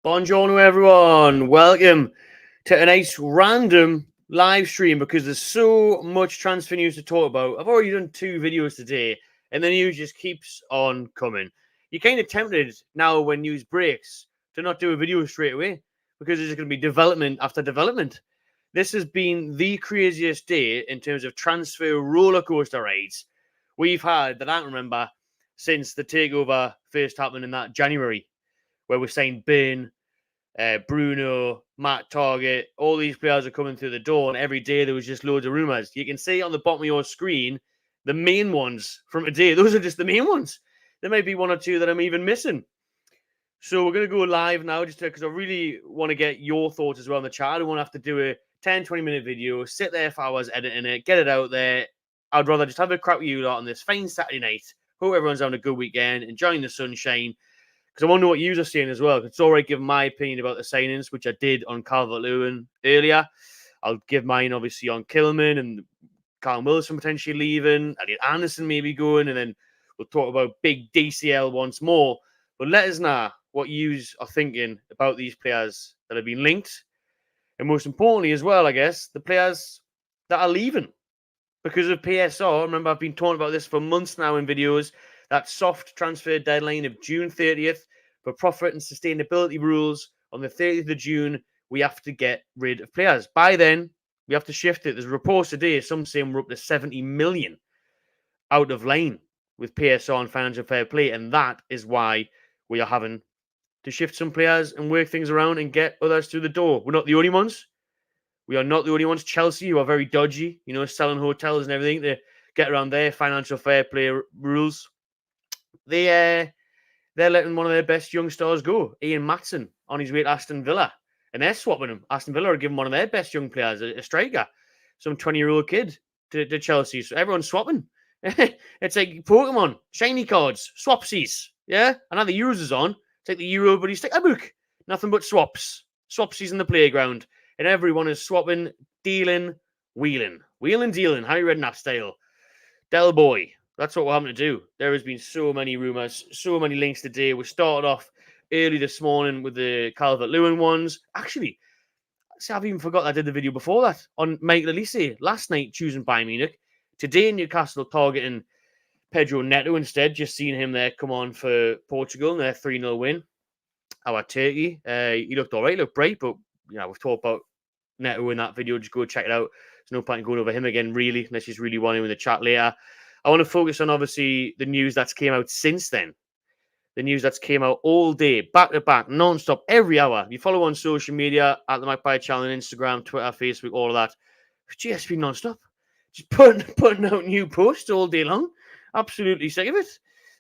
Buongiorno, everyone. Welcome to a nice random live stream because there's so much transfer news to talk about. I've already done 2 videos today, and the news just keeps on coming. You're kind of tempted now when news breaks to not do a video straight away because there's going to be development after development. This has been the craziest day in terms of transfer roller coaster rides we've had that I can remember since the takeover first happened in that January, where we're saying Burn, Bruno, Matt Target, all these players are coming through the door, and every day there was just loads of rumours. You can see on the bottom of your screen the main ones from today. Those are just the main ones. There may be 1 or 2 that I'm even missing. So we're going to go live now just because I really want to get your thoughts as well in the chat. I don't want to have to do a 10, 20-minute video, sit there for hours editing it, get it out there. I'd rather just have a crap with you lot on this fine Saturday night. Hope everyone's having a good weekend, enjoying the sunshine. Because I want to know what you are saying as well. It's already given my opinion about the signings, which I did on Calvert-Lewin earlier. I'll give mine, obviously, on Kilman and Callum Wilson potentially leaving, Elliot Anderson maybe going, and then we'll talk about big DCL once more. But let us know what you are thinking about these players that have been linked. And most importantly as well, I guess, the players that are leaving because of PSR. Remember, I've been talking about this for months now in videos. That soft transfer deadline of June 30th for profit and sustainability rules. On the 30th of June, we have to get rid of players. By then, we have to shift it. There's reports today, some saying we're up to 70 million out of line with PSR and financial fair play. And that is why we are having to shift some players and work things around and get others through the door. We're not the only ones. We are not the only ones. Chelsea, who are very dodgy, selling hotels and everything to get around their financial fair play rules. They're letting one of their best young stars go, Ian Matson, on his way to Aston Villa. And they're swapping him. Aston Villa are giving one of their best young players, a striker, some 20-year-old kid, to Chelsea. So everyone's swapping. It's like Pokemon, shiny cards, swapsies. Yeah? And now the Euros is on. Take the Euro, but you stick a book. Nothing but swaps. Swapsies in the playground. And everyone is swapping, dealing, wheeling. Wheeling, dealing. Harry Redknapp style. Del Boy. That's what we're having to do. There has been so many rumours, so many links today. We started off early this morning with the Calvert-Lewin ones. Actually, see, I've even forgot I did the video before that on Michael Elise last night choosing Bayern Munich. Today, Newcastle targeting Pedro Neto instead. Just seeing him there come on for Portugal and their 3-0 win. Our Turkey. He looked all right, looked bright, but we've talked about Neto in that video. Just go check it out. There's no point in going over him again, really, unless you really want him in the chat later. I want to focus on, obviously, the news that's came out since then. The news that's came out all day, back-to-back, non-stop, every hour. If you follow on social media, at the Magpie Channel, Instagram, Twitter, Facebook, all of that. It's just been non-stop. Just putting out new posts all day long. Absolutely sick of it.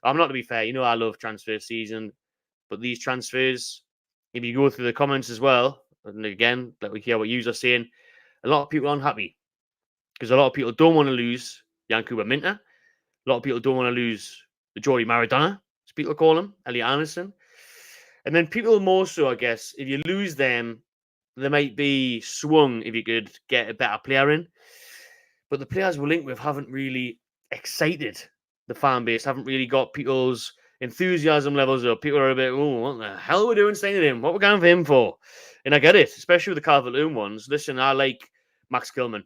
I'm not, to be fair. I love transfer season. But these transfers, if you go through the comments as well, and again, let me hear what you are saying, a lot of people are unhappy. Because a lot of people don't want to lose Yankuba Minteh. A lot of people don't want to lose the Geordie Maradona, as people call him, Elliot Anderson. And then people more so, I guess, if you lose them, they might be swung if you could get a better player in. But the players we're linked with haven't really excited the fan base, haven't really got people's enthusiasm levels up. People are a bit, what the hell are we doing signing him? What are we going for him for? And I get it, especially with the Calvert-Lewin ones. Listen, I like Max Kilman.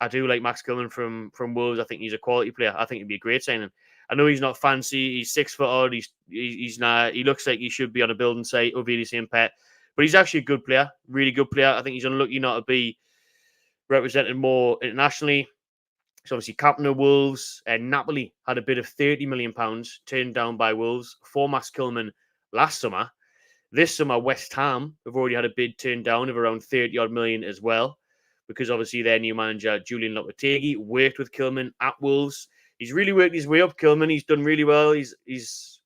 I do like Max Kilman from Wolves. I think he's a quality player. I think he'd be a great signing. I know he's not fancy. He's 6 foot odd. He's not. He looks like he should be on a building site or VDC and Pet. But he's actually a good player, really good player. I think he's unlucky not to be represented more internationally. So obviously captain of Wolves. Napoli had a bid of £30 million turned down by Wolves for Max Kilman last summer. This summer, West Ham have already had a bid turned down of around 30 odd million as well. Because obviously their new manager, Julian Lopetegui, worked with Kilman at Wolves. He's really worked his way up, Kilman. He's done really well. He's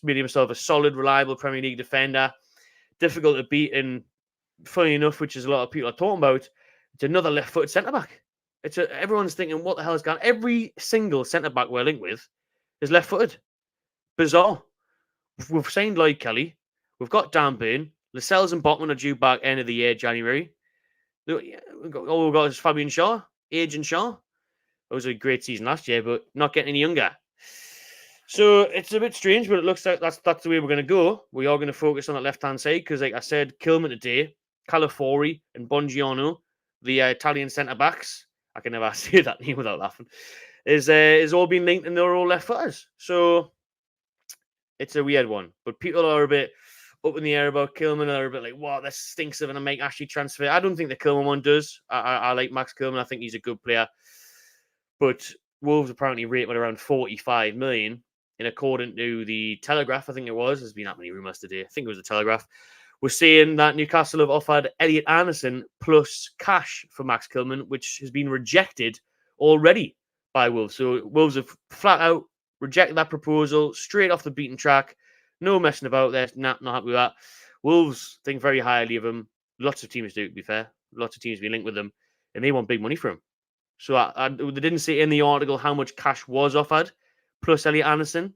made himself a solid, reliable Premier League defender. Difficult to beat, and funny enough, which is a lot of people are talking about, it's another left-footed centre-back. Everyone's thinking, what the hell is going on? Every single centre-back we're linked with is left-footed. Bizarre. We've signed Lloyd Kelly. We've got Dan Burn. Lascelles and Botman are due back end of the year, January. All we've got is Fabian Shaw, Agent Shaw. It was a great season last year, but not getting any younger. So it's a bit strange, but it looks like that's the way we're going to go. We are going to focus on that left-hand side because, like I said, Kilman today, Calafori and Bongiorno, the Italian centre-backs, I can never say that name without laughing, is all been linked and they're all left footers. So it's a weird one. But people are a bit up in the air about Kilman. They're a bit like, wow, this stinks of going to make Ashley transfer. I don't think the Kilman one does. I like Max Kilman. I think he's a good player. But Wolves apparently rate him at around 45 million. And according to the Telegraph, I think it was, there's been that many rumours today. I think it was the Telegraph. We're saying that Newcastle have offered Elliot Anderson plus cash for Max Kilman, which has been rejected already by Wolves. So Wolves have flat out rejected that proposal straight off the beaten track. No messing about. They're not happy with that. Wolves think very highly of him. Lots of teams do, to be fair. Lots of teams be linked with them, and they want big money for him. So they didn't say in the article how much cash was offered, plus Elliot Anderson,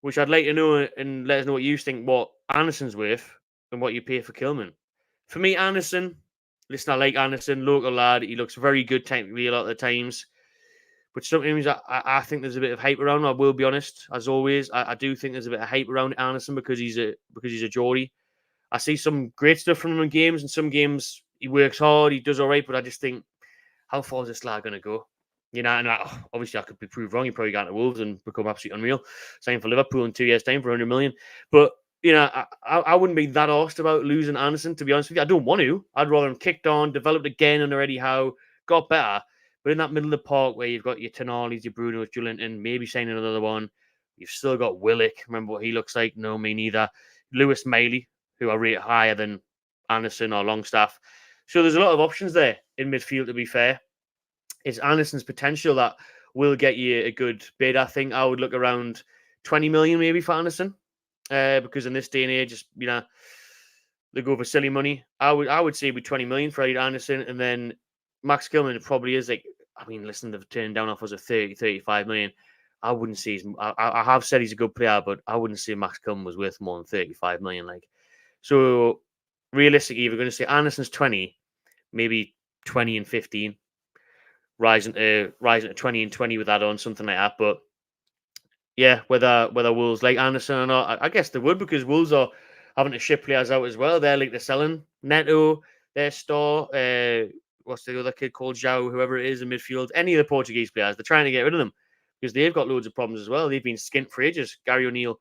which I'd like to know and let us know what you think, what Anderson's worth and what you pay for Kilman. For me, Anderson, listen, I like Anderson, local lad. He looks very good technically a lot of the times. But sometimes I think there's a bit of hype around him. I will be honest, as always. I do think there's a bit of hype around Anderson because he's a Geordie. I see some great stuff from him in games, and some games he works hard, he does all right, but I just think, how far is this lad going to go? You know, and obviously I could be proved wrong. He probably got to Wolves and become absolutely unreal. Same for Liverpool in 2 years' time for 100 million. But, you know, I wouldn't be that arsed about losing Anderson, to be honest with you. I don't want to. I'd rather him kicked on, developed again under Eddie Howe, got better. But in that middle of the park where you've got your Tenalis, your Brunos, Julian, maybe signing another one, you've still got Willock. Remember what he looks like? No, me neither. Lewis Miley, who I rate higher than Anderson or Longstaff. So there's a lot of options there in midfield, to be fair. It's Anderson's potential that will get you a good bid. I think I would look around 20 million maybe for Anderson, because in this day and age, you know, they go for silly money. I would say with 20 million for Elliot Anderson, and then Max Kilman probably is like, I mean, listen, they've turned down offers of 30, 35 million. I wouldn't say I have said he's a good player, but I wouldn't say Max Kilman was worth more than 35 million. Like, so realistically, if we're going to say Anderson's 20, maybe 20 and 15. Rising to 20 and 20 with that on, something like that. But yeah, whether Wolves like Anderson or not, I guess they would, because Wolves are having to ship players out as well. They're like they're selling Neto, their star. What's the other kid called? João, whoever it is in midfield. Any of the Portuguese players, they're trying to get rid of them because they've got loads of problems as well. They've been skint for ages. Gary O'Neill,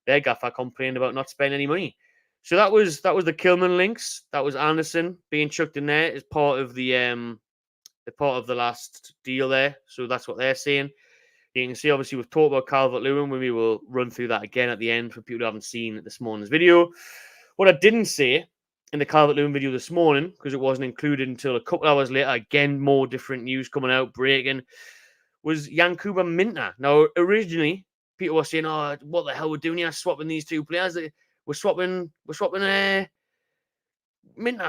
their gaffer, complained about not spending any money. So that was the Kilman links. That was Anderson being chucked in there as part of the last deal there. So that's what they're saying. You can see, obviously, we've talked about Calvert-Lewin, when we will run through that again at the end for people who haven't seen this morning's video. What I didn't say in the Calvert-Lewin video this morning, because it wasn't included until a couple hours later, again, more different news coming out, breaking, was Yankuba Minteh. Now, originally, people were saying, oh, what the hell we're doing here, swapping these two players. We're swapping Minteh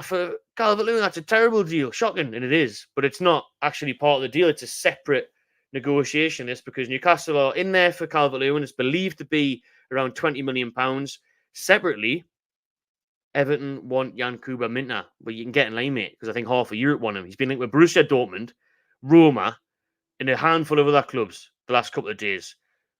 for Calvert-Lewin. That's a terrible deal. Shocking, and it is. But it's not actually part of the deal. It's a separate negotiation. It's because Newcastle are in there for Calvert-Lewin. It's believed to be around £20 million. Separately, Everton want Yankuba Minteh, but you can get in line, mate, because I think half of Europe want him. He's been linked with Borussia Dortmund, Roma, and a handful of other clubs the last couple of days.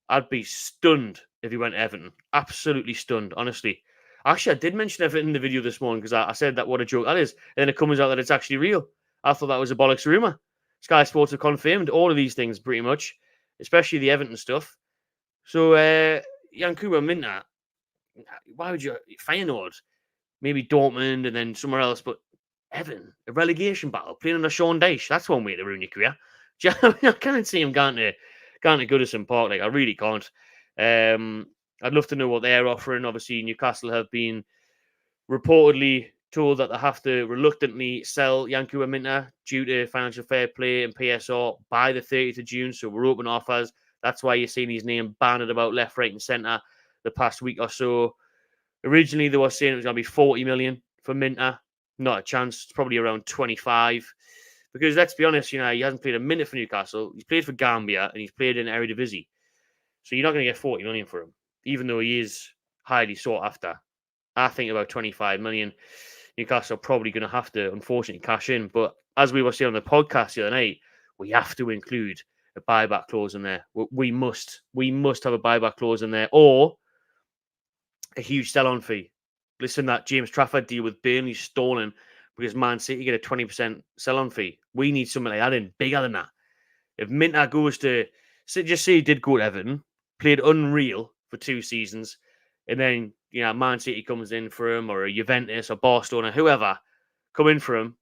I'd be stunned if he went to Everton. Absolutely stunned, honestly. Actually, I did mention Everton in the video this morning because I said that what a joke that is. And then it comes out that it's actually real. I thought that was a bollocks rumour. Sky Sports have confirmed all of these things pretty much, especially the Everton stuff. So, Yankuba Minteh, why would you... Feyenoord, maybe Dortmund and then somewhere else, but Everton, a relegation battle, playing under Sean Dyche, that's one way to ruin your career. I can't see him going to Goodison Park. Like, I really can't. I'd love to know what they're offering. Obviously, Newcastle have been reportedly told that they have to reluctantly sell Yankuba Minteh due to financial fair play and PSR by the 30th of June. So we're open offers. That's why you're seeing his name banded about left, right, and centre the past week or so. Originally, they were saying it was going to be 40 million for Minteh. Not a chance. It's probably around 25. Because let's be honest, you know, he hasn't played a minute for Newcastle. He's played for Gambia and he's played in Eredivisie. So you're not going to get 40 million for him, even though he is highly sought after. I think about 25 million. Newcastle are probably going to have to, unfortunately, cash in. But as we were saying on the podcast the other night, we have to include a buyback clause in there. We must have a buyback clause in there, or a huge sell-on fee. Listen, that James Trafford deal with Burnley stolen because Man City get a 20% sell-on fee. We need something like that in, bigger than that. If Minteh goes to, just say he did go to Everton, played unreal for 2 seasons, and then, Man City comes in for him, or a Juventus or Barcelona, whoever, come in for him,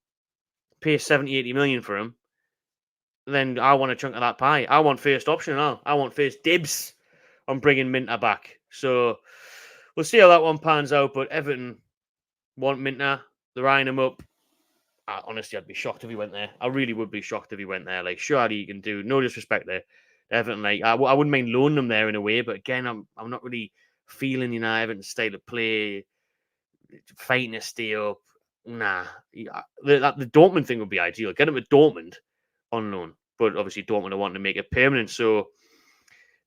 pay 70, 80 million for him, then I want a chunk of that pie. I want first option now. I want first dibs on bringing Minteh back. So we'll see how that one pans out, but Everton want Minteh. They're eyeing him up. Honestly, I'd be shocked if he went there. I really would be shocked if he went there. Like, surely he can do. No disrespect there, Everton. Like, I wouldn't mind loaning him there in a way, but again, I'm not really feeling Everton's style of play, fighting to stay up. Nah, the Dortmund thing would be ideal. Get him at Dortmund on loan, but obviously Dortmund are wanting to make it permanent. So,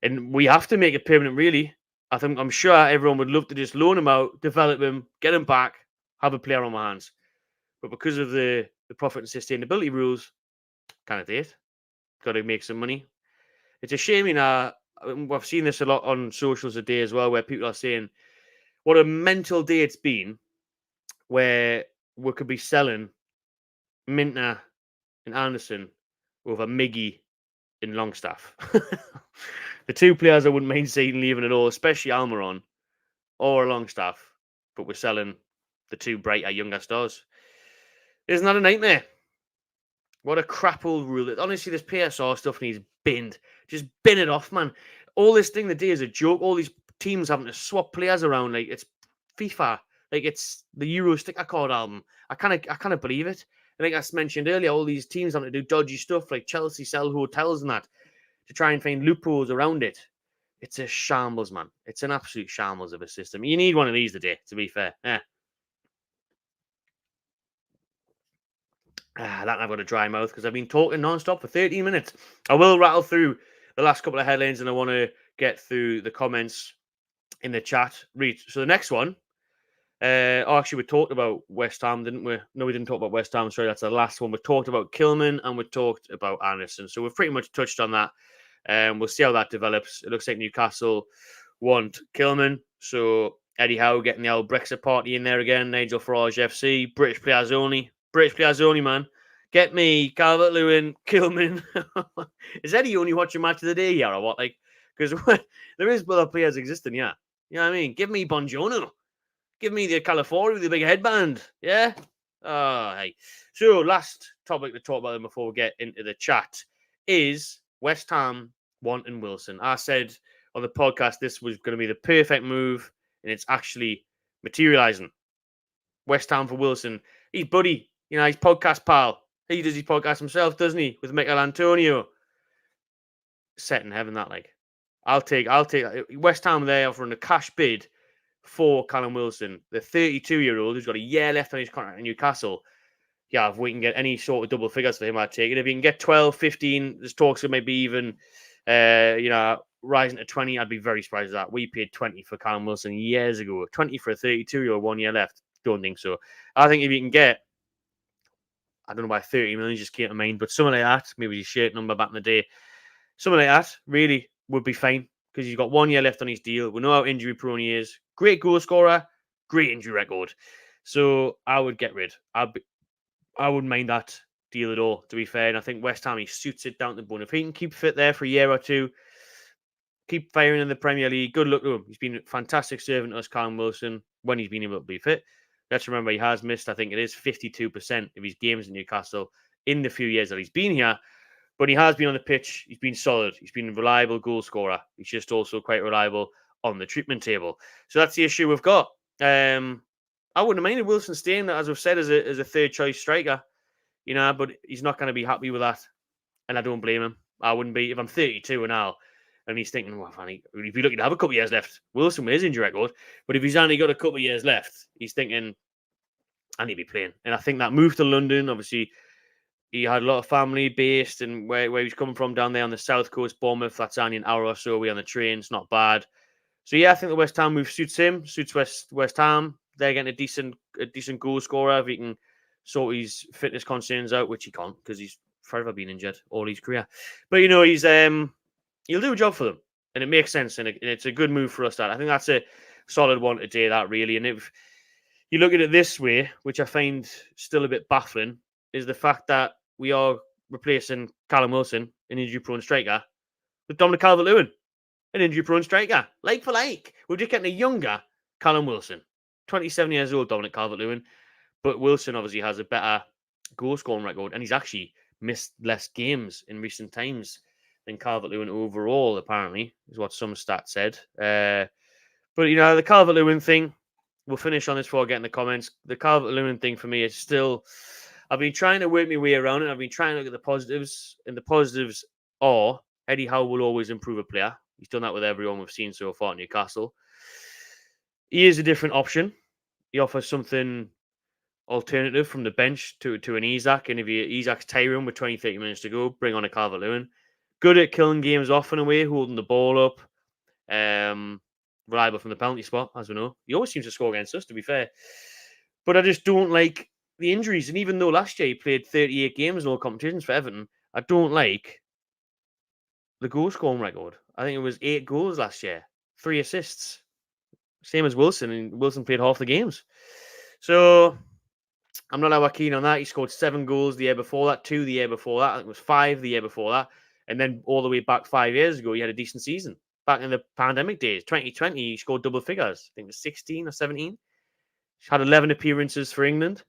and we have to make it permanent, really. I'm sure everyone would love to just loan him out, develop him, get him back, have a player on my hands. But because of the profit and sustainability rules, can't do it. Got to make some money. It's a shame, I've seen this a lot on socials today as well, where people are saying what a mental day it's been, where we could be selling Minteh and Anderson over Miggy and Longstaff. The 2 players I wouldn't mind seeing leaving at all, especially Almiron or Longstaff, but we're selling the 2 brighter, younger stars. Isn't that a nightmare? What a crap old rule. Honestly, this PSR stuff needs binned. Just bin it off, man. All this thing today is a joke. All these teams having to swap players around like it's FIFA. Like it's the Euro sticker card album. I can't believe it. I think I mentioned earlier, all these teams having to do dodgy stuff like Chelsea sell hotels and that to try and find loopholes around it. It's a shambles, man. It's an absolute shambles of a system. You need one of these today, to be fair. That I've got a dry mouth because I've been talking non-stop for 13 minutes. I will rattle through the last couple of headlines and I want to get through the comments in the chat. So the next one, actually we talked about West Ham, didn't we? No, we didn't talk about West Ham. Sorry, that's the last one. We talked about Kilman and we talked about Anderson. So we've pretty much touched on that. We'll see how that develops. It looks like Newcastle want Kilman. So Eddie Howe getting the old Brexit party in there again. Nigel Farage FC. British players only. British players only, man. Get me, Calvert-Lewin, Kilman. Is Eddie only watching match of the day here or what? Like, because there is other players existing, yeah. You know what I mean? Give me Bonjono. Give me the California with the big headband. Yeah? Oh, hey. So, last topic to talk about before we get into the chat is West Ham wanting Wilson. I said on the podcast this was going to be the perfect move, and it's actually materialising. West Ham for Wilson. He's buddy. He's podcast pal. He does his podcast himself, doesn't he? With Michael Antonio. Set in heaven, that like. I'll take West Ham there offering a cash bid for Callum Wilson, the 32-year-old who's got a year left on his contract in Newcastle. Yeah, if we can get any sort of double figures for him, I'd take it. If he can get 12, 15, there's talks of maybe even rising to 20, I'd be very surprised at that. We paid 20 for Callum Wilson years ago. 20 for a 32-year-old, 1 year left. Don't think so. I think if you can get, I don't know why 30 million just came to mind, but something like that, maybe his shirt number back in the day, something like that really would be fine because he's got 1 year left on his deal. We know how injury prone he is. Great goal scorer, great injury record. So I would get rid. I wouldn't mind that deal at all, to be fair. And I think West Ham, he suits it down to the bone. If he can keep fit there for a year or two, keep firing in the Premier League, good luck to him. He's been a fantastic servant to us, Callum Wilson, when he's been able to be fit. Let's remember he has missed, I think it is 52% of his games in Newcastle in the few years that he's been here. But he has been on the pitch. He's been solid. He's been a reliable goal scorer. He's just also quite reliable on the treatment table. So that's the issue we've got. I wouldn't have minded Wilson staying, as we've said, as a third choice striker, but he's not going to be happy with that. And I don't blame him. I wouldn't be if I'm 32 now. And he's thinking, well, if you're looking to have a couple of years left, Wilson with his injury record, but if he's only got a couple of years left, he's thinking, I need to be playing. And I think that move to London, obviously, he had a lot of family based and where he's coming from down there on the south coast, Bournemouth, that's only an hour or so away on the train. It's not bad. So, yeah, I think the West Ham move suits him, suits West Ham. They're getting a decent goal scorer if he can sort his fitness concerns out, which he can't because he's forever been injured all his career. But you know, he'll do a job for them, and it makes sense, and it's a good move for us. That I think that's a solid one today. That really, and if you look at it this way, which I find still a bit baffling, is the fact that we are replacing Callum Wilson, an injury-prone striker, with Dominic Calvert-Lewin, an injury-prone striker, like for like. We're just getting a younger Callum Wilson, 27 years old, Dominic Calvert-Lewin, but Wilson obviously has a better goal-scoring record, and he's actually missed less games in recent times than Calvert-Lewin overall, apparently, is what some stats said. But, you know, the Calvert-Lewin thing, we'll finish on this before I get in the comments. The Calvert-Lewin thing for me is still, I've been trying to work my way around it. I've been trying to look at the positives, and the positives are Eddie Howe will always improve a player. He's done that with everyone we've seen so far at Newcastle. He is a different option. He offers something alternative from the bench to an Isak, and if Isak's tiring with 20-30 minutes to go, bring on a Calvert-Lewin. Good at killing games off and away, holding the ball up. Reliable from the penalty spot, as we know. He always seems to score against us, to be fair. But I just don't like the injuries. And even though last year he played 38 games in all competitions for Everton, I don't like the goal scoring record. I think it was 8 goals last year, 3 assists. Same as Wilson, and Wilson played half the games. So I'm not that keen on that. He scored 7 goals the year before that, 2 the year before that. I think it was 5 the year before that. And then all the way back 5 years ago, he had a decent season. Back in the pandemic days, 2020, he scored double figures. I think it was 16 or 17. He had 11 appearances for England.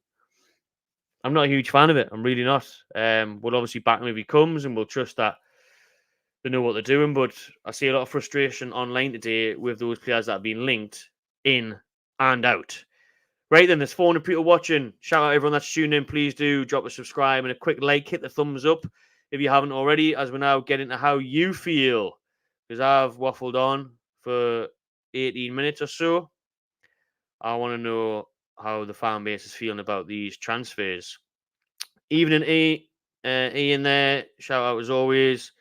I'm not a huge fan of it. I'm really not. We'll obviously back him if he comes, and we'll trust that they know what they're doing. But I see a lot of frustration online today with those players that have been linked in and out. Right then, there's 400 people watching. Shout out everyone that's tuned in. Please do drop a subscribe and a quick like. Hit the thumbs up if you haven't already, as we now get into how you feel. Because I've waffled on for 18 minutes or so. I want to know how the fan base is feeling about these transfers. Evening Ian there. Shout out as always.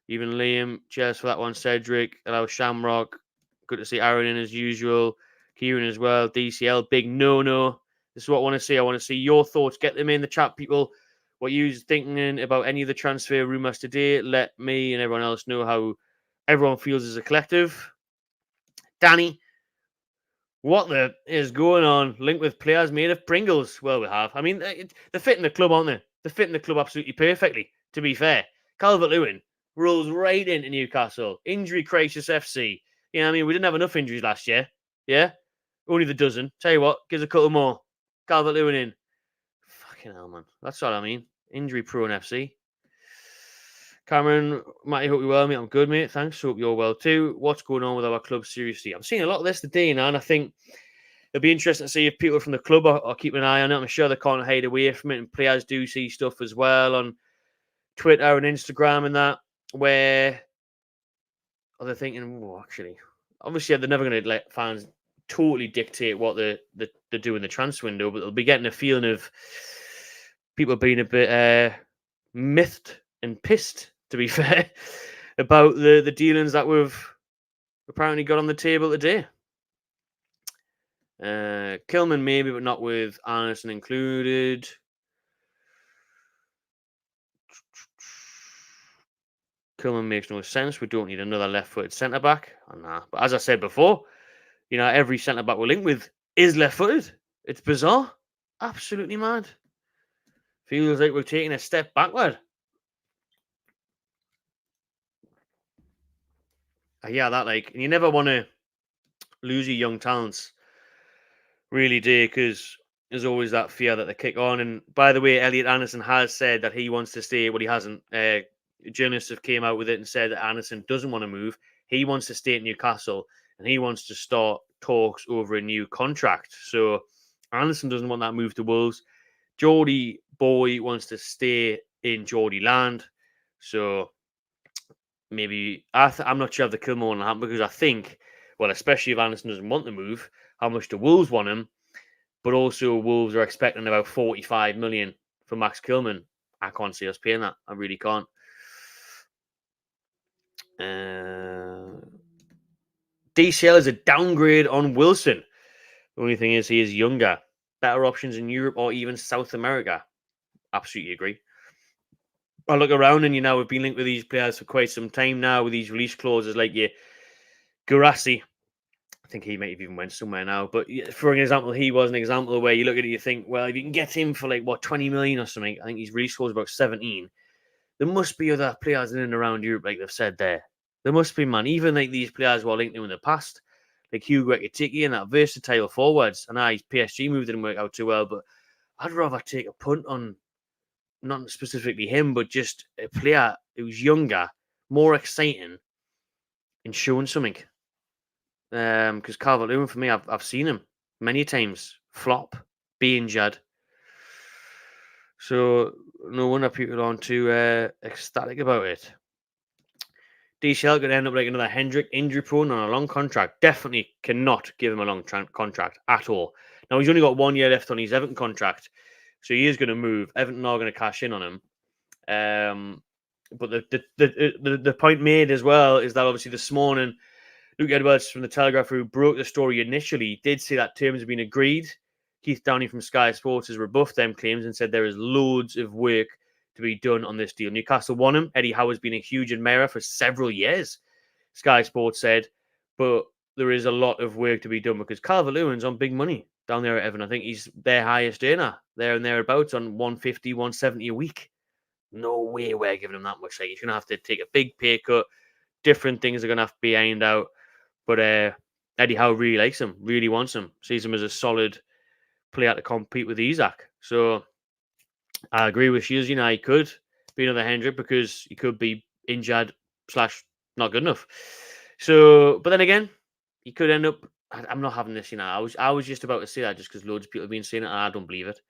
Even Liam. Cheers for that one. Cedric. Hello, Shamrock. Good to see Aaron in as usual. Kieran as well. DCL. Big no-no. This is what I want to see. I want to see your thoughts. Get them in the chat, people. What you're thinking about any of the transfer rumours today. Let me and everyone else know how everyone feels as a collective. Danny, what the is going on? Linked with players made of Pringles. Well, we have. I mean, they're fitting the club, aren't they? They're fitting the club absolutely perfectly, to be fair. Calvert-Lewin rolls right into Newcastle. Injury crisis FC. You know what I mean? We didn't have enough injuries last year. Yeah? Only the dozen. Tell you what, gives a couple more. Calvert-Lewin in. Fucking hell, man. That's what I mean. Injury prone FC. Cameron, Matty, hope you're well, mate. I'm good, mate. Thanks. Hope you're well too. What's going on with our club? Seriously, I'm seeing a lot of this today now, and I think it'll be interesting to see if people from the club are keeping an eye on it. I'm sure they can't hide away from it, and players do see stuff as well on Twitter and Instagram and that, where they're thinking, well, actually, obviously they're never going to let fans totally dictate what they do in the transfer window, but they'll be getting a feeling of people being a bit miffed and pissed, to be fair, about the dealings that we've apparently got on the table today. Kilman maybe, but not with Anderson included. Kilman makes no sense. We don't need another left-footed centre-back. Oh, nah. But as I said before, you know, every centre-back we're linked with is left-footed. It's bizarre. Absolutely mad. Feels like we're taking a step backward. Yeah, that and you never want to lose your young talents, really, do, because there's always that fear that they kick on. And by the way, Elliot Anderson has said that he wants to stay. Well, he hasn't. Journalists have came out with it and said that Anderson doesn't want to move. He wants to stay at Newcastle, and he wants to start talks over a new contract. So Anderson doesn't want that move to Wolves. Geordie boy wants to stay in Geordie land. So maybe I'm not sure if the Kilman will happen, because I think, well, especially if Anderson doesn't want to move, how much the Wolves want him, but also Wolves are expecting about 45 million for Max Kilman. I can't see us paying that. I really can't. DCL is a downgrade on Wilson. The only thing is he is younger. Better options in Europe or even South America. Absolutely agree. I look around and we've been linked with these players for quite some time now with these release clauses like your Garassi. I think he might have even went somewhere now. But for an example, he was an example where you look at it, you think, well, if you can get him for 20 million or something, I think his release clause is about 17. There must be other players in and around Europe, like they've said there. There must be, man. Even these players who are linked to in the past, like Hugo Ekitike and that versatile forwards. And his PSG move didn't work out too well, but I'd rather take a punt on not specifically him, but just a player who's younger, more exciting, and showing something. Because Calvert-Lewin, for me, I've seen him many times flop, be injured. So no wonder people aren't too ecstatic about it. DCL could end up like another Hendrick, injury prone on a long contract. Definitely cannot give him a long contract at all. Now he's only got 1 year left on his Everton contract, so he is going to move. Everton are going to cash in on him. But the point made as well is that obviously this morning, Luke Edwards from the Telegraph, who broke the story initially, did say that terms have been agreed. Keith Downey from Sky Sports has rebuffed them claims and said there is loads of work to be done on this deal. Newcastle won him. Eddie Howe has been a huge admirer for several years, Sky Sports said, but there is a lot of work to be done because Calvert-Lewin's on big money down there at Everton. I think he's their highest earner there and thereabouts on 150, 170 a week. No way we're giving him that much. Like, he's going to have to take a big pay cut. Different things are going to have to be ironed out. But Eddie Howe really likes him, really wants him, sees him as a solid player to compete with Isak. So I agree with you. He could be another Hendrick because he could be injured / not good enough. So, but then again, he could end up. I'm not having this. I was just about to say that just because loads of people have been saying it, and I don't believe it.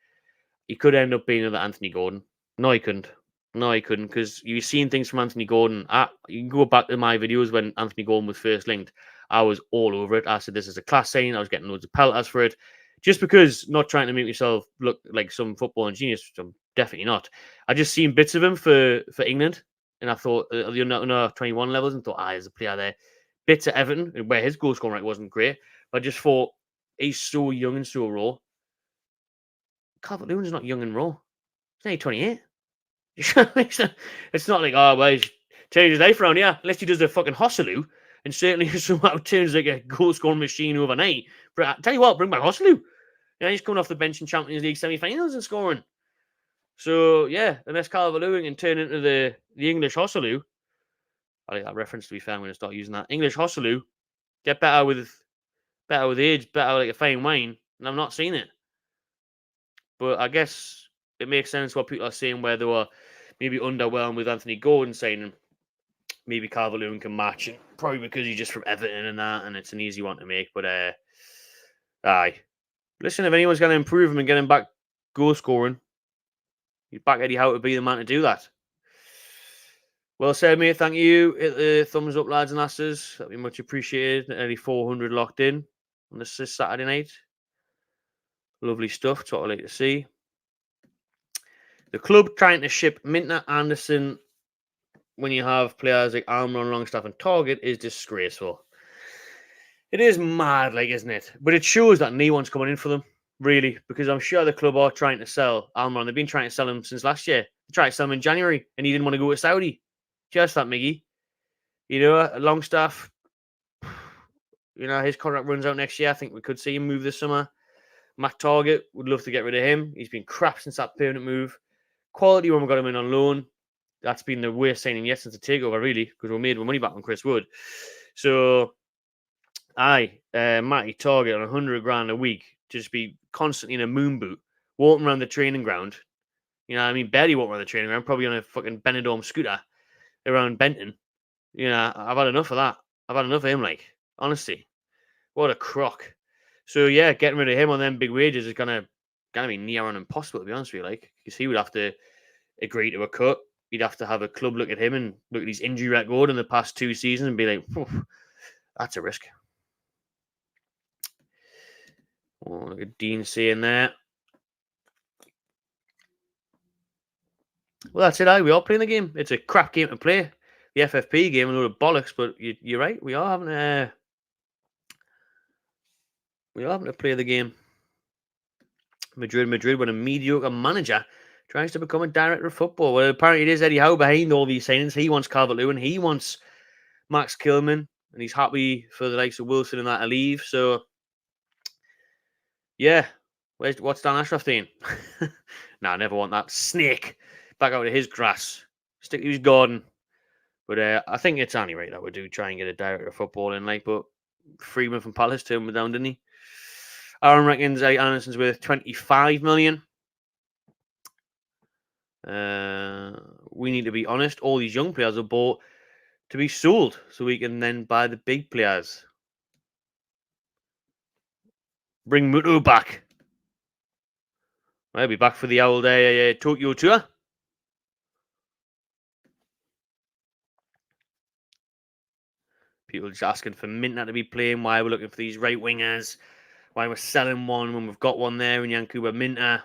He could end up being another Anthony Gordon. No, he couldn't. No, he couldn't, because you've seen things from Anthony Gordon. You can go back to my videos when Anthony Gordon was first linked. I was all over it. I said this is a class sign. I was getting loads of pelters for it. Just because, not trying to make myself look like some footballing genius, which I'm definitely not. I just seen bits of him for England, and I thought, the under 21 levels, and thought, there's a player there. Bits at Everton, where his goal scoring rate wasn't great. But I just thought, he's so young and so raw. Calvert-Lewin's not young and raw. He's only 28. It's not like, he's changed his life around, unless he does the fucking Hosselu, and certainly somehow turns like a goal scoring machine overnight. But I tell you what, bring back Hosselu. He's coming off the bench in Champions League semi-finals and scoring. So unless Calvert-Lewin can turn into the English Hosselu, I like that reference, to be fair. I'm going to start using that. English Hosselu, get better with age, better like a fine wine, and I'm not seeing it. But I guess it makes sense what people are saying, where they were maybe underwhelmed with Anthony Gordon saying maybe Calvert-Lewin can match it, probably because he's just from Everton and that, and it's an easy one to make. But listen, if anyone's going to improve him and get him back goal scoring, you'd back Eddie Howe to be the man to do that. Well said, mate. Thank you. Hit the thumbs up, lads and lasses. That'd be much appreciated. Nearly 400 locked in on this Saturday night. Lovely stuff. That's what I like to see. The club trying to ship Minteh, Anderson when you have players like Almiron, Longstaff and Target is disgraceful. It is mad, isn't it? But it shows that no one's coming in for them, really, because I'm sure the club are trying to sell Almiron. They've been trying to sell him since last year. They tried to sell him in January, and he didn't want to go to Saudi. Just that, Miggy. Longstaff, his contract runs out next year. I think we could see him move this summer. Matt Target, would love to get rid of him. He's been crap since that permanent move. Quality when we got him in on loan. That's been the worst signing yet since the takeover, really, because we made our money back on Chris Wood. So, Matty Target on 100 grand a week, just be constantly in a moon boot, walking around the training ground. Barely walking around the training ground, probably on a fucking Benidorm scooter around Benton. I've had enough of that. I've had enough of him, honestly. What a crock. So, getting rid of him on them big wages is gonna be near on impossible, to be honest with you, because he would have to agree to a cut. He'd have to have a club look at him and look at his injury record in the past 2 seasons and be like, that's a risk. Oh, look at Dean saying there. Well, that's it. We are playing the game. It's a crap game to play. The FFP game, a load of bollocks, but you're right. We are having to play the game. Madrid with a mediocre manager tries to become a director of football. Well, apparently it is Eddie Howe behind all these signings. He wants Calvert-Lewin. He wants Max Kilman. And he's happy for the likes of Wilson and that to leave. So, yeah. What's Dan Ashraf doing? Nah, I never want that snake back out of his grass. Stick to his garden. But I think it's only right that we do try and get a director of football in, like, but Freeman from Palace turned him down, didn't he? Aaron reckons Anderson's worth 25 million. We need to be honest. All these young players are bought to be sold so we can then buy the big players. Bring Muto back. I'll be back for the old Tokyo tour. People just asking for Minteh to be playing. Why we're looking for these right wingers. Why we're selling one when we've got one there in Yankuba Minteh.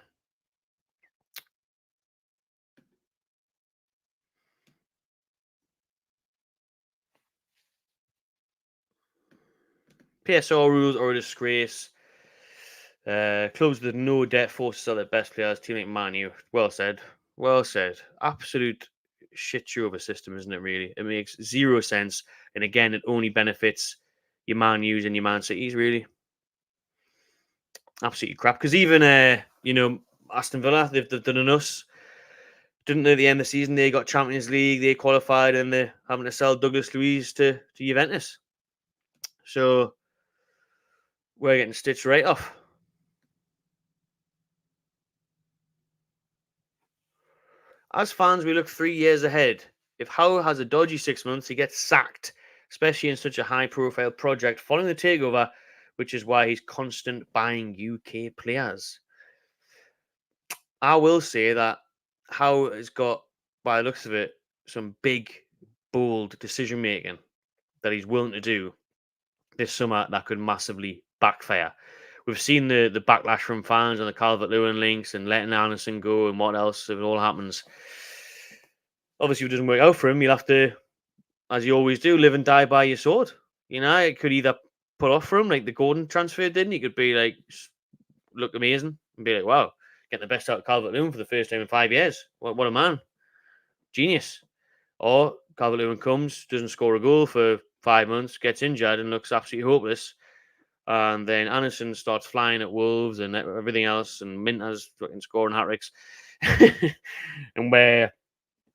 PSR rules are a disgrace. Clubs with no debt force to sell their best players. Team like Man U. Well said. Well said. Absolute shit show of a system, isn't it, really? It makes zero sense. And again, it only benefits your Man U's and your Man City's, really. Absolutely crap. Because even, Aston Villa, they've done an us. Didn't they, at the end of the season, they got Champions League, they qualified, and they're having to sell Douglas Luiz to Juventus. So, we're getting stitched right off. As fans, we look 3 years ahead. If Howe has a dodgy 6 months, he gets sacked, especially in such a high-profile project following the takeover, which is why he's constant buying UK players. I will say that Howe has got, by the looks of it, some big, bold decision-making that he's willing to do this summer that could massively backfire. We've seen the backlash from fans on the Calvert-Lewin links and letting Anderson go and what else, if it all happens. Obviously, if it doesn't work out for him, you'll have to, as you always do, live and die by your sword. You know, it could either put off for him, like the Gordon transfer did, and he could be like, look amazing, and be like, wow, getting the best out of Calvert-Lewin for the first time in 5 years. What a man. Genius. Or Calvert-Lewin comes, doesn't score a goal for 5 months, gets injured, and looks absolutely hopeless. And then Anderson starts flying at Wolves and everything else, and Minteh's fucking scoring hat-tricks. And we're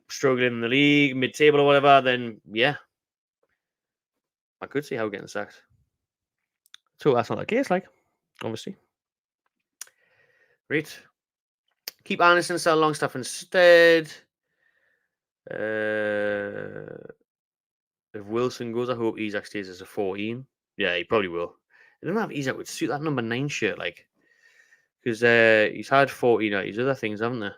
struggling in the league, mid-table or whatever, then yeah, I could see how we're getting sacked. So that's not the case, like, obviously. Great. Keep Anderson, sell Longstaff instead. If Wilson goes, I hope Isaac stays as a 14. Yeah, he probably will. I don't know if Isaac would suit that number 9 shirt, like, because he's had 14 at his other things, haven't they?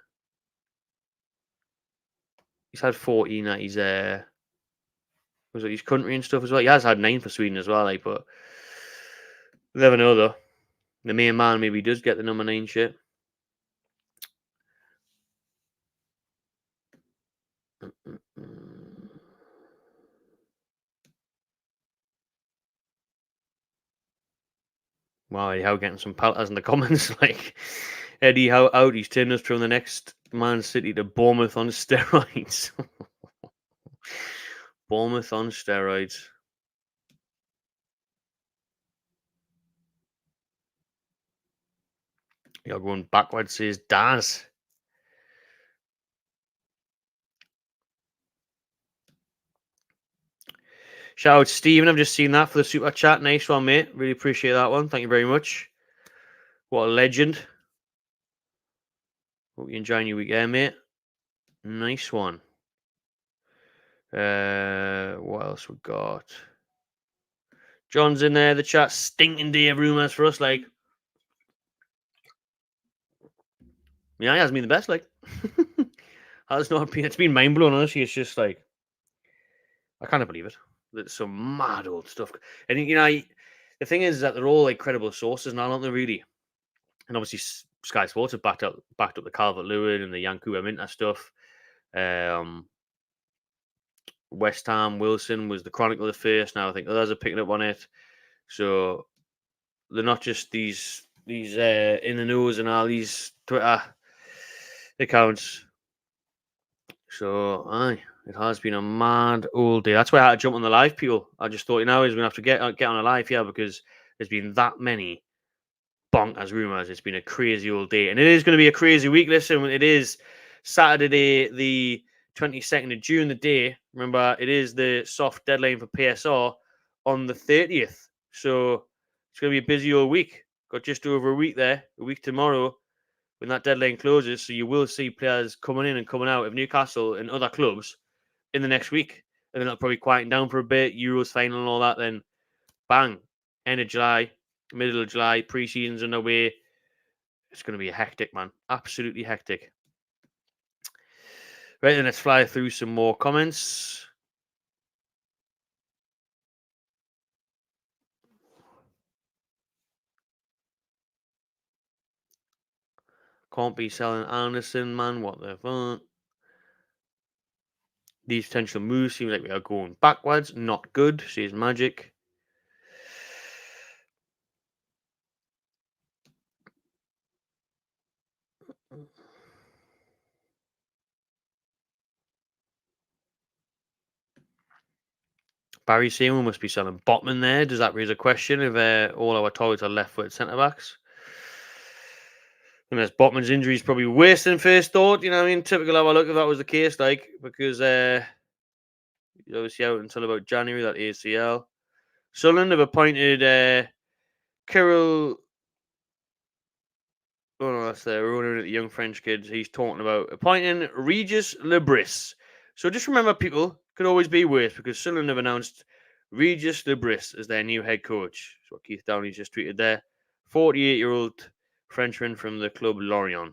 He's had 14 at his was it his country and stuff as well. He has had 9 for Sweden as well, like, but we'll never know though. The main man maybe does get the number 9 shirt. Wow, Eddie Howe getting some pelters in the comments. Like, Eddie Howe out, he's turning us from the next Man City to Bournemouth on steroids. Bournemouth on steroids. You're going backwards, says Daz. Shout out to Stephen. I've just seen that for the super chat. Nice one, mate. Really appreciate that one. Thank you very much. What a legend. Hope you're enjoying your weekend, mate. Nice one. What else we got? John's in there. The chat stinking day of rumours for us. Like, yeah, he hasn't been the best. Like, has not been. It's been mind blowing. Honestly, it's just like I can't believe it. There's some mad old stuff, and the thing is that they're all like credible sources now, aren't they? Really, and obviously Sky Sports have backed up the Calvert-Lewin and the Yankuba Minteh stuff. West Ham Wilson was the Chronicle the first. Now I think others are picking up on it. So they're not just these in the news and all these Twitter It counts. So, aye, it has been a mad old day. That's why I had to jump on the live, people. I just thought, he's going to have to get on a live here because there's been that many bonkers rumours. It's been a crazy old day. And it is going to be a crazy week. Listen, it is Saturday, the 22nd of June, the day. Remember, it is the soft deadline for PSR on the 30th. So it's going to be a busy old week. Got just over a week there, a week tomorrow when that deadline closes. So you will see players coming in and coming out of Newcastle and other clubs in the next week. And then that'll probably quieten down for a bit. Euros final and all that. Then bang, end of July, middle of July, pre-season's underway. It's going to be a hectic, man. Absolutely hectic. Right, then let's fly through some more comments. Can't be selling Anderson, man. What the fuck? These potential moves seem like we are going backwards. Not good, says Magic. Barry saying we must be selling Botman there. Does that raise a question if all our targets are left-foot centre-backs? Unless Botman's injury is probably worse than first thought. You know what I mean? Typical how I look if that was the case, like, because he's obviously out until about January, that ACL. Sunderland have appointed Kirill. Oh no, that's the owner of the young French kids. He's talking about appointing Regis Lebris. So just remember, people, could always be worse because Sunderland have announced Regis Lebris as their new head coach. That's what Keith Downey's just tweeted there. 48-year-old Frenchman from the club Lorient.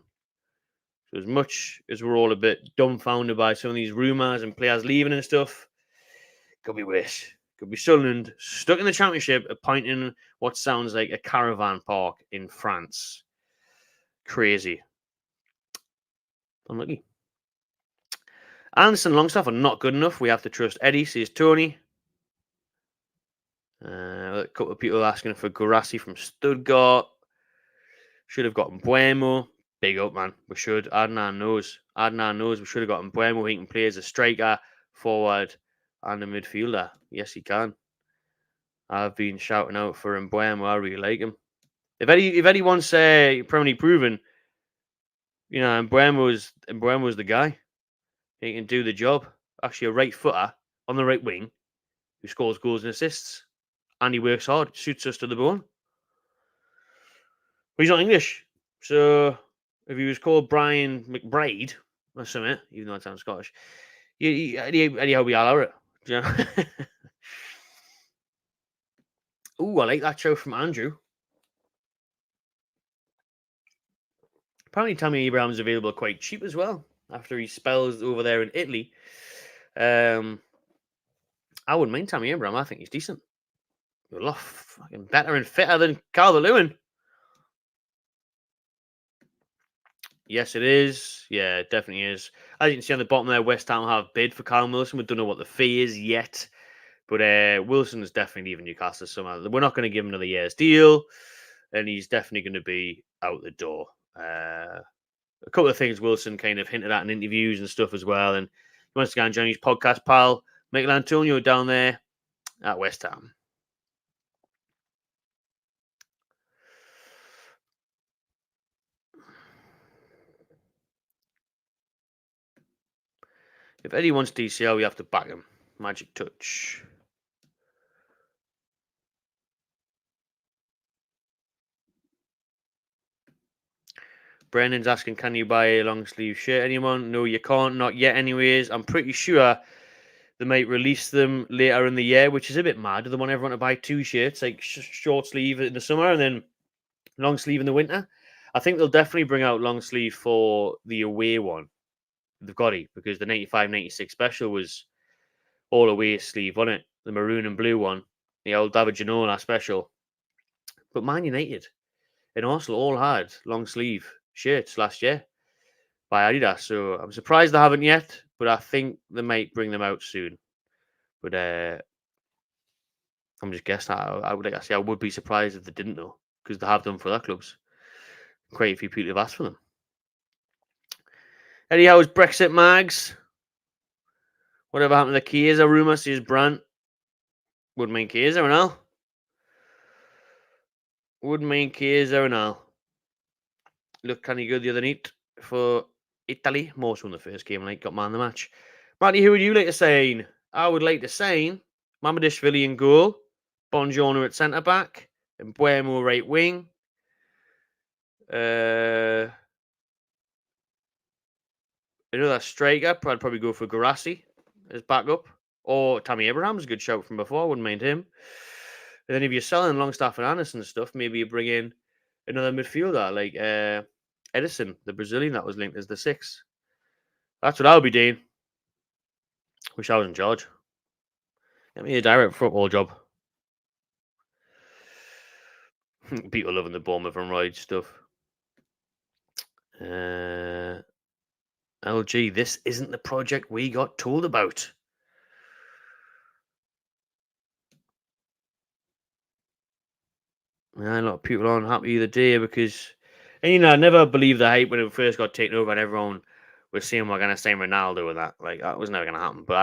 So as much as we're all a bit dumbfounded by some of these rumours and players leaving and stuff, could be worse. Could be Sunderland stuck in the Championship, appointing what sounds like a caravan park in France. Crazy. Unlucky. Anderson Longstaff are not good enough. We have to trust Eddie, says Tony. A couple of people asking for Guarassi from Stuttgart. Should have gotten Buemo. Big up, man. We should. Adnan knows. We should have gotten Buemo. He can play as a striker, forward, and a midfielder. Yes, he can. I've been shouting out for Buemo. I really like him. If Eddie wants permanently proven, Buemo's the guy. He can do the job. Actually, a right footer on the right wing who scores goals and assists. And he works hard. Suits us to the bone. But he's not English. So if he was called Brian McBride or something, even though it sounds Scottish, anyhow, we allow it. You know? Ooh, I like that show from Andrew. Apparently, Tammy Abraham's available quite cheap as well after he spells over there in Italy. I wouldn't mind Tammy Abraham. I think he's decent. A lot fucking better and fitter than Calvert-Lewin. Yes, it is. Yeah, it definitely is. As you can see on the bottom there, West Ham have bid for Callum Wilson. We don't know what the fee is yet. But Wilson is definitely leaving Newcastle somehow. We're not going to give him another year's deal. And he's definitely going to be out the door. A couple of things Wilson kind of hinted at in interviews and stuff as well. And he wants to go and join his podcast pal, Michael Antonio, down there at West Ham. If Eddie wants DCL, we have to back him. Magic touch. Brendan's asking, can you buy a long sleeve shirt, anyone? No, you can't. Not yet, anyways. I'm pretty sure they might release them later in the year, which is a bit mad. They want everyone to buy two shirts, like short sleeve in the summer and then long sleeve in the winter. I think they'll definitely bring out long sleeve for the away one. They've got it because the 95-96 special was all away sleeve, wasn't it? The maroon and blue one, the old David Ginola special. But Man United and Arsenal all had long sleeve shirts last year by Adidas. So I'm surprised they haven't yet, but I think they might bring them out soon. But I'm just guessing. I would be surprised if they didn't though, because they have them for their clubs. Quite a few people have asked for them. Anyhow, it's Brexit mags. Whatever happened to the Chiesa rumour, says Brant. Wouldn't mean Chiesa and all. Wouldn't mean Chiesa and all. Looked kind of good the other night for Italy. Most from the first game, like, got man of the match. Matty, who would you like to say? I would like to say Mamadishvili in goal, Bongiorno at centre back, and Buemo right wing. Another striker, I'd probably go for Garassi as backup. Or Tammy Abraham's a good shout from before, wouldn't mind him. And then if you're selling Longstaff and Anderson and stuff, maybe you bring in another midfielder like Edison, the Brazilian that was linked as the 6. That's what I would be doing. Wish I was in charge. Get me a direct football job. People loving the Bournemouth and Ride stuff. LG, this isn't the project we got told about. A lot of people aren't happy the day because, and I never believed the hype when it first got taken over and everyone was saying we're going to sign Ronaldo and that. Like, that was never going to happen. But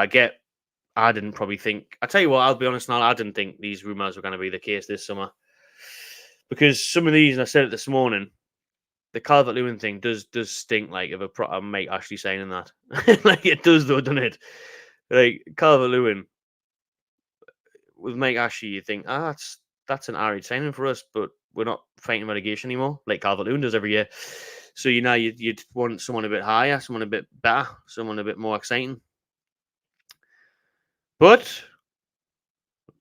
I didn't probably think, I tell you what, I'll be honest now, I didn't think these rumours were going to be the case this summer. Because some of these, and I said it this morning, the Calvert-Lewin thing does stink like of a proper mate actually saying that. Like, it does though, doesn't it? Like, Calvert-Lewin with Mike Ashley, you think, that's an arid signing for us, but we're not fighting relegation anymore, like Calvert-Lewin does every year. So you'd want someone a bit higher, someone a bit better, someone a bit more exciting. But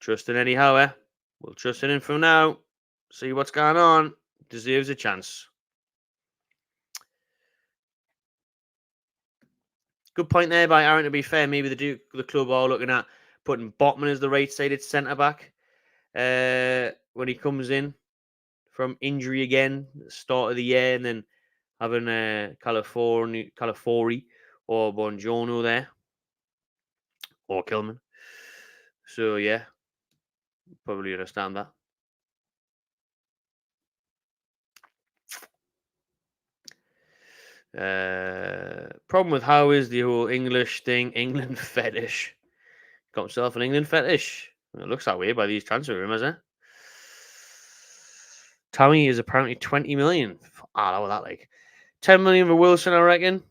trust in anyhow, eh? We'll trust in him for now. See what's going on. Deserves a chance. Good point there by Aaron, to be fair. Maybe the club are looking at putting Botman as the right-sided centre-back when he comes in from injury again, start of the year, and then having Calafori or Bongiorno there, or Kilman. So, yeah, probably understand that. Problem with how is the whole English thing, England fetish. Got himself an England fetish. It looks that way by these transfer rumours, eh? Tammy is apparently 20 million. How was that like? 10 million for Wilson, I reckon.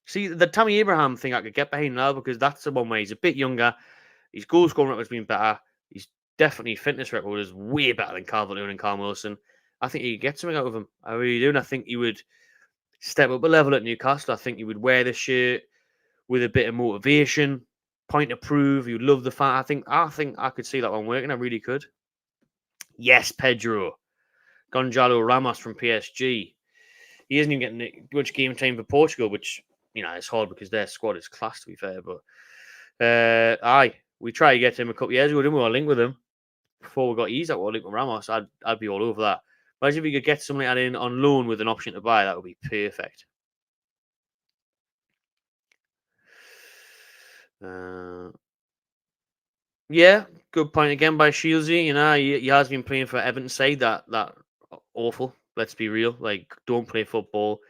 See, the Tammy Abraham thing I could get behind now because that's the one where he's a bit younger. His goal scoring record has been better. He's definitely fitness record is way better than Calvert-Lewin and Carl Wilson. I think you could get something out of him. I really do. And I think he would step up a level at Newcastle. I think he would wear the shirt with a bit of motivation, point to prove. You'd love the fan. I think I could see that one working. I really could. Yes, Pedro. Gonzalo Ramos from PSG. He isn't even getting much game time for Portugal, which, it's hard because their squad is class, to be fair. But, we tried to get him a couple of years ago, didn't we? I linked with him before we got eased. I linked with Ramos. I'd be all over that. Imagine if we could get something like that in on loan with an option to buy. That would be perfect. Yeah, good point again by Shieldsy. He has been playing for Everton side. That awful. Let's be real. Like, don't play football.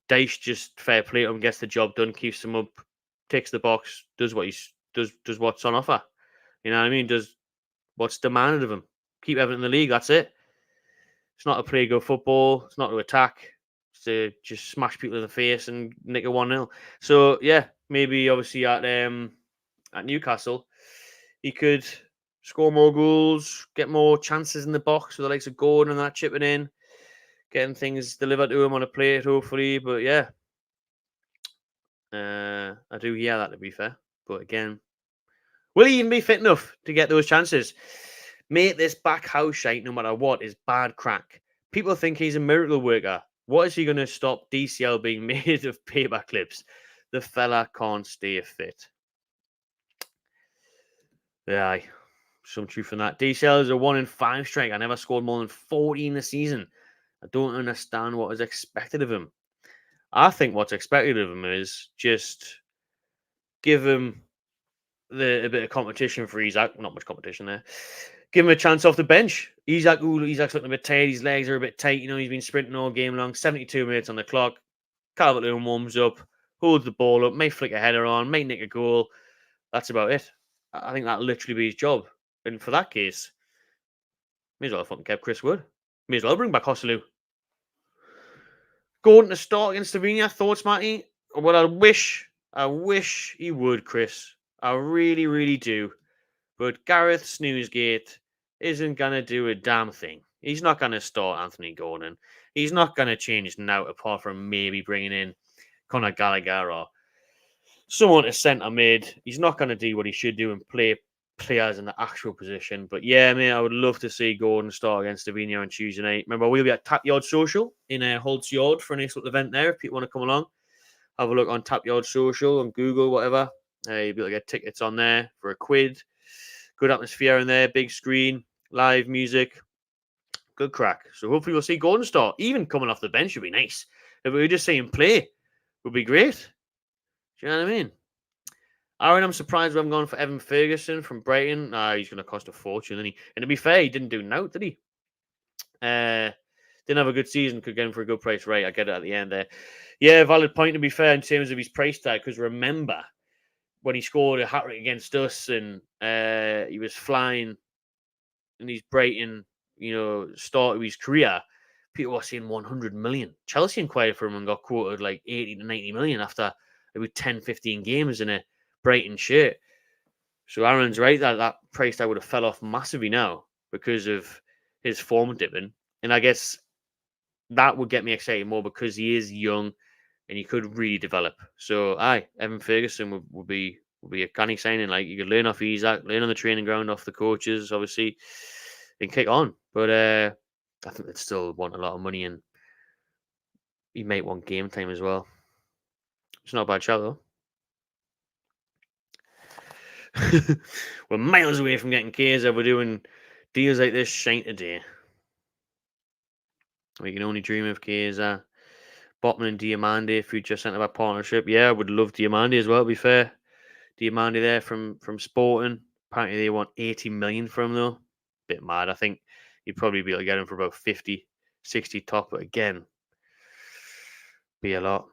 Dice just fair play to him, gets the job done, keeps him up, ticks the box, does what does what's on offer. You know what I mean? Does what's demanded of him. Keep Everton in the league. That's it. It's not to play good football. It's not to attack. It's to just smash people in the face and nick a 1-0. So yeah, maybe obviously at Newcastle, he could score more goals, get more chances in the box with the likes of Gordon and that chipping in, getting things delivered to him on a plate, hopefully. But yeah, I do hear that, to be fair. But again, will he even be fit enough to get those chances? Mate, this back house shite, no matter what, is bad crack. People think he's a miracle worker. What is he going to stop DCL being made of paper clips? The fella can't stay fit. Yeah, some truth in that. DCL is a 1 in 5 strike. I never scored more than 40 in the season. I don't understand what is expected of him. I think what's expected of him is just give him a bit of competition for Isaac. Not much competition there. Give him a chance off the bench. Isak's looking a bit tired. His legs are a bit tight. He's been sprinting all game long. 72 minutes on the clock. Calvert-Lewin warms up, holds the ball up, may flick a header on, may nick a goal. That's about it. I think that'll literally be his job. And for that case, may as well have fucking kept Chris Wood. May as well bring back Hosselu. Gordon to start against Slovenia. Thoughts, Matty? Well, I wish he would, Chris. I really, really do. But Gareth Snoozegate isn't going to do a damn thing. He's not going to start Anthony Gordon. He's not going to change now, apart from maybe bringing in Conor Gallagher or someone to centre mid. He's not going to do what he should do and play players in the actual position. But yeah, mate, I would love to see Gordon start against Slovenia on Tuesday night. Remember, we'll be at Tap Yard Social in Holt's Yard for a nice little event there. If people want to come along, have a look on Tap Yard Social on Google, whatever. You'll be able to get tickets on there for a quid. Good atmosphere in there, big screen, live music, good crack. So hopefully we'll see Gordon start. Even coming off the bench would be nice. If we were just seeing play, would be great. Do you know what I mean? Aaron, I'm surprised we haven't gone for Evan Ferguson from Brighton. He's going to cost a fortune, isn't he? And to be fair, he didn't do note, did he? Didn't have a good season, could get him for a good price. Right, I get it at the end there. Yeah, valid point, to be fair, in terms of his price tag, because remember, when he scored a hat-trick against us and he was flying in his Brighton, start of his career, people were saying 100 million. Chelsea inquired for him and got quoted like 80 to 90 million after about 10, 15 games in a Brighton shirt. So Aaron's right that price tag would have fell off massively now because of his form dipping. And I guess that would get me excited more because he is young and he could really develop. So, Evan Ferguson would be a canny signing. Like, you could learn off Isaac, learn on the training ground off the coaches, obviously, and kick on. But I think they'd still want a lot of money, and he might want game time as well. It's not a bad shout, though. We're miles away from getting Kaiser. We're doing deals like this shine today. We can only dream of Kaiser. Botman and Diamande, future centre-back partnership. Yeah, I would love Diamande as well, to be fair. Diamande there from Sporting. Apparently they want 80 million from him, though. Bit mad. I think you'd probably be able to get him for about 50, 60 top. But again, be a lot.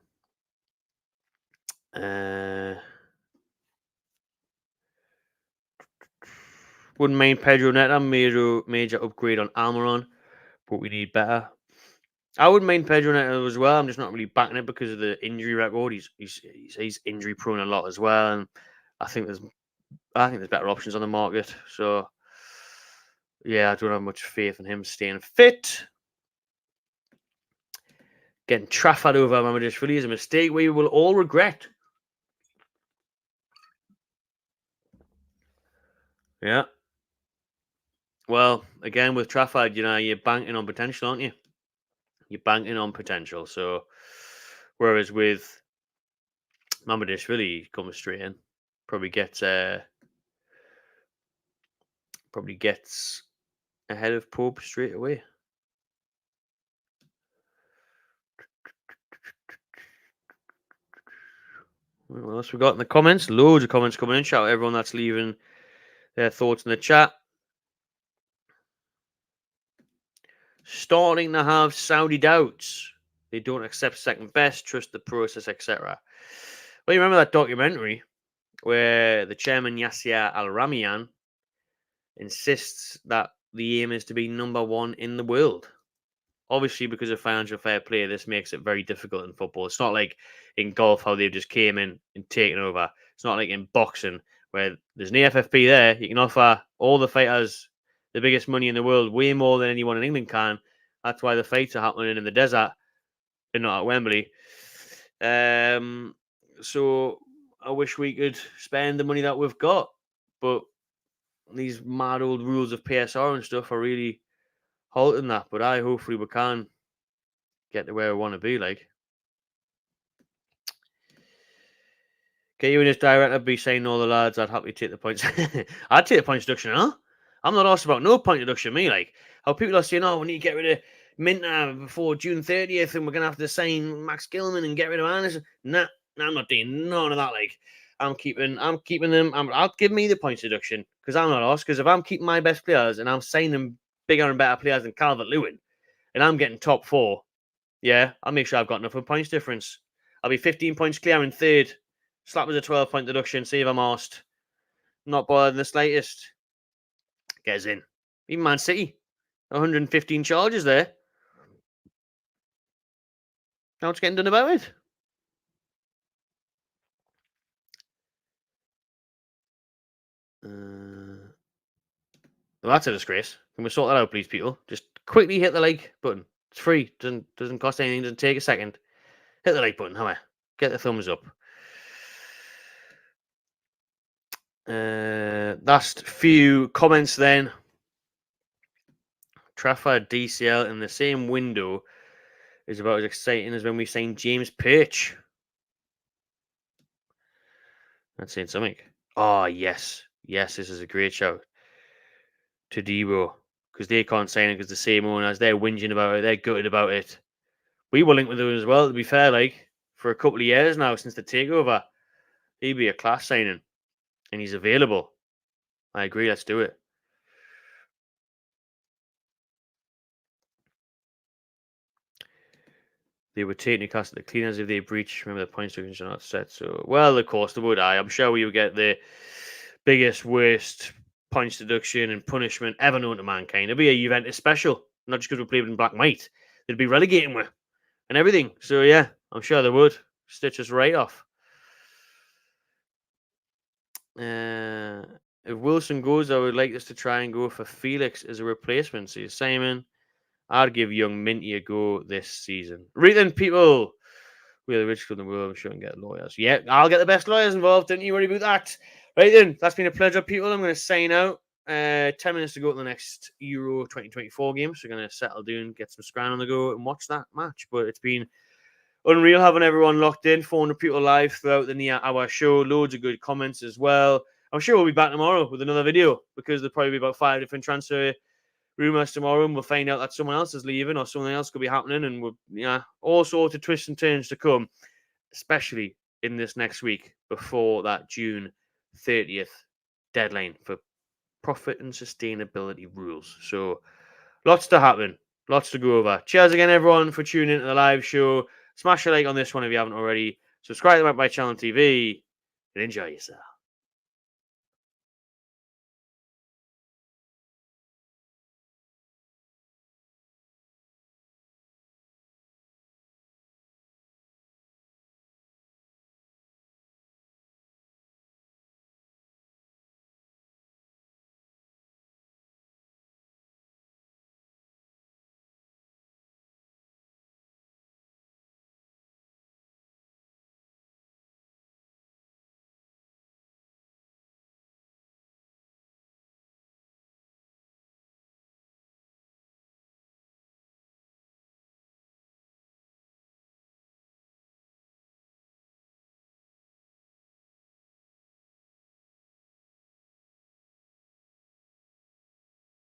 Wouldn't mind Pedro Neto. Major upgrade on Almiron, but we need better. I wouldn't mind Pedro Neto as well. I'm just not really backing it because of the injury record. He's injury prone a lot as well, and I think there's better options on the market. So yeah, I don't have much faith in him staying fit. Getting Trafford over Mamadishvili is a mistake we will all regret. Yeah. Well, again with Trafford, you're banking on potential, aren't you? You're banking on potential. So, whereas with Mamadishvili, he comes straight in, probably gets ahead of Pope straight away. What else we got in the comments? Loads of comments coming in. Shout out everyone that's leaving their thoughts in the chat. Starting to have Saudi doubts. They don't accept second best, trust the process, etc. Well, you remember that documentary where the chairman, Yasser Al-Ramian, insists that the aim is to be number one in the world. Obviously, because of financial fair play, this makes it very difficult in football. It's not like in golf how they've just came in and taken over. It's not like in boxing where there's an AFFP there. You can offer all the fighters the biggest money in the world, way more than anyone in England can. That's why the fights are happening in the desert and not at Wembley. So I wish we could spend the money that we've got, but these mad old rules of PSR and stuff are really halting that. But hopefully we can get to where we want to be. Like, get you in this director be saying to all the lads, I'd happily take the points. I'd take the point deduction, huh? I'm not asked about no point deduction, me. Like, how people are saying, oh, we need to get rid of Minteh before June 30th and we're going to have to sign Max Kilman and get rid of Anderson. Nah, I'm not doing none of that. Like, I'm keeping them. I'll give me the points deduction because I'm not asked. Because if I'm keeping my best players and I'm signing bigger and better players than Calvert-Lewin and I'm getting top four, yeah, I'll make sure I've got enough of a points difference. I'll be 15 points clear in third. Slap us a 12-point deduction. See if I'm arsed. Not bothered in the slightest. Get us in. Even Man City. 115 charges there. Now what's getting done about it? Well, that's a disgrace. Can we sort that out, please, people? Just quickly hit the like button. It's free. Doesn't cost anything. Doesn't take a second. Hit the like button. Hammer. Get the thumbs up. Last few comments then. Trafford DCL in the same window is about as exciting as when we signed James Perch. That's saying something. Oh, yes. Yes, this is a great shout. To Debo. Because they can't sign it because the same owners. They're whinging about it. They're gutted about it. We were linked with them as well, to be fair, like, for a couple of years now since the takeover. He'd be a class signing. And he's available. I agree, let's do it. They would take Newcastle the cleaners if they breach. Remember, the points tokens are not set. So, well, of course, they would. I'm sure we would get the biggest, worst points deduction and punishment ever known to mankind. It'd be a Juventus special, not just because we played in black and white. They'd be relegating with and everything. So, yeah, I'm sure they would. Stitch us right off. If Wilson goes, I would like us to try and go for Felix as a replacement. So, Simon, I'd give young Minty a go this season. Right then, people. We're the richest club in the world. We shouldn't get lawyers. Yeah, I'll get the best lawyers involved. Don't you worry about that. Right then, that's been a pleasure, people. I'm going to sign out. 10 minutes to go to the next Euro 2024 game. So we're going to settle down, get some scran on the go, and watch that match. But it's been unreal having everyone locked in. 400 people live throughout the near-hour show. Loads of good comments as well. I'm sure we'll be back tomorrow with another video because there'll probably be about 5 different transfer rumors tomorrow, and we'll find out that someone else is leaving or something else could be happening, and we'll, all sorts of twists and turns to come, especially in this next week before that June 30th deadline for profit and sustainability rules. So lots to happen, lots to go over. Cheers again, everyone, for tuning into the live show. Smash a like on this one if you haven't already. Subscribe to my channel TV and enjoy yourself.